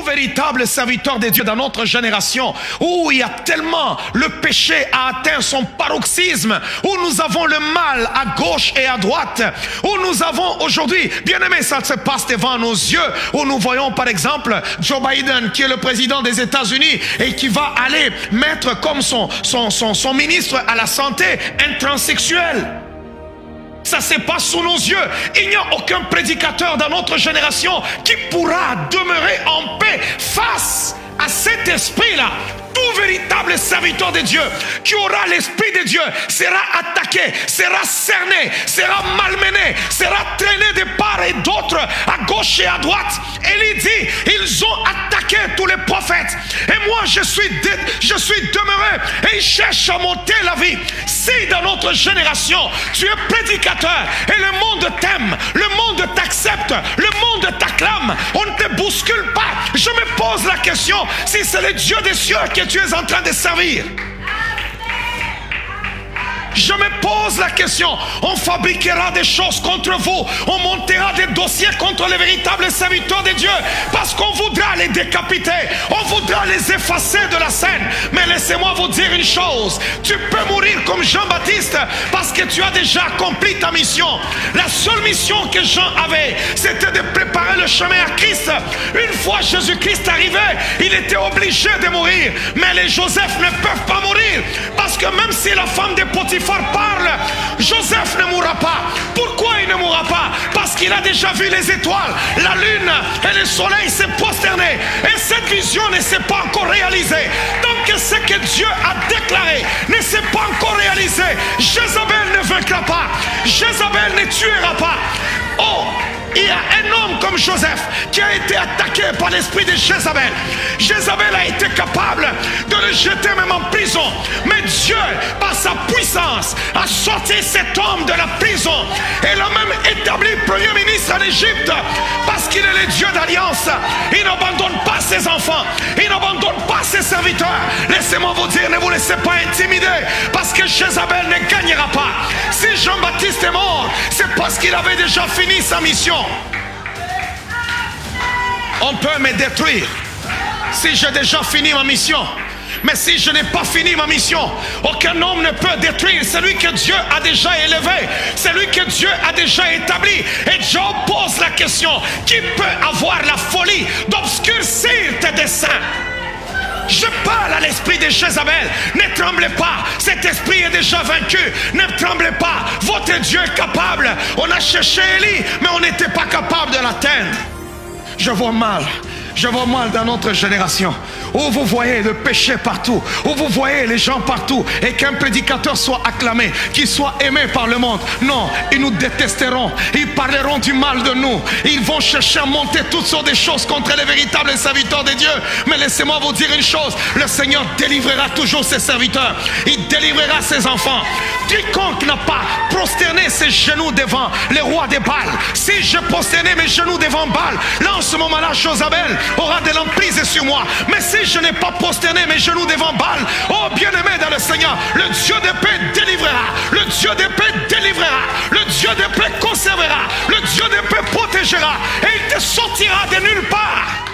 véritable serviteur de Dieu dans notre génération, où il y a tellement, le péché a atteint son paroxysme, où nous avons le mal à gauche et à droite, où nous avons aujourd'hui, bien aimé, ça se passe devant nos yeux, où nous voyons par exemple Joe Biden qui est le président des États-Unis et qui va aller mettre comme son ministre à la santé un transsexuel. Ça se passe sous nos yeux. Il n'y a aucun prédicateur dans notre génération qui pourra demeurer en paix face à cet esprit-là. Tout véritable serviteur de Dieu qui aura l'esprit de Dieu sera attaqué, sera cerné, sera malmené, sera traîné de part et d'autre, à gauche et à droite. Élie dit, ils ont attaqué tous les prophètes. Et moi, je suis demeuré et ils cherchent à monter la vie. Si dans notre génération, tu es prédicateur et le monde t'aime, le monde t'accepte, le monde t'acclame, on ne te bouscule pas. Je me pose la question, si c'est le Dieu des cieux que tu es en train de servir. Je me pose la question, on fabriquera des choses contre vous, on montera des dossiers contre les véritables serviteurs de Dieu, parce qu'on voudra les décapiter, on voudra les effacer de la scène. Mais laissez-moi vous dire une chose, tu peux mourir comme Jean-Baptiste parce que tu as déjà accompli ta mission. La seule mission que Jean avait, c'était de préparer le chemin à Christ. Une fois Jésus-Christ arrivé, il était obligé de mourir, mais les Joseph ne peuvent pas mourir, parce que même si la femme de Potiphar parle, Joseph ne mourra pas. Pourquoi il ne mourra pas? Parce qu'il a déjà vu les étoiles, la lune et le soleil se prosterner, et cette vision ne s'est pas encore réalisée. Donc ce que Dieu a déclaré ne s'est pas encore réalisé. Jézabel ne vaincra pas, Jézabel ne tuera pas. Oh, il y a un homme comme Joseph qui a été attaqué par l'esprit de Jézabel. Jézabel a été capable de le jeter même en prison. Mais Dieu, par sa puissance, a sorti cet homme de la prison et l'a même établi premier ministre en Égypte, parce qu'il est le Dieu d'alliance. Il n'abandonne pas ses enfants, il n'abandonne pas ses serviteurs. Laissez-moi vous dire, ne vous laissez pas intimider, parce que Jézabel ne gagnera pas. Si Jean-Baptiste est mort, c'est parce qu'il avait déjà fini sa mission. On peut me détruire si j'ai déjà fini ma mission, mais si je n'ai pas fini ma mission, aucun homme ne peut détruire celui que Dieu a déjà élevé, celui que Dieu a déjà établi. Et Job pose la question, qui peut avoir la folie d'obscurcir tes desseins? Je parle à l'esprit de Jézabel. Ne tremblez pas, cet esprit est déjà vaincu. Ne tremblez pas, votre Dieu est capable. On a cherché Élie, mais on n'était pas capable de l'atteindre. Je vois mal dans notre génération, où vous voyez le péché partout, où vous voyez les gens partout, et qu'un prédicateur soit acclamé, qu'il soit aimé par le monde. Non, ils nous détesteront, ils parleront du mal de nous, ils vont chercher à monter toutes sortes de choses contre les véritables serviteurs de Dieu. Mais laissez-moi vous dire une chose, le Seigneur délivrera toujours ses serviteurs, il délivrera ses enfants. Quiconque n'a pas prosterné ses genoux devant les rois des Baal, si je prosternais mes genoux devant Baal, là en ce moment-là Jézabel aura de l'emprise sur moi. Mais si je n'ai pas prosterné mes genoux devant Baal, oh bien-aimé dans le Seigneur, le Dieu de paix délivrera, le Dieu de paix délivrera, le Dieu de paix conservera, le Dieu de paix protégera, et il te sortira de nulle part.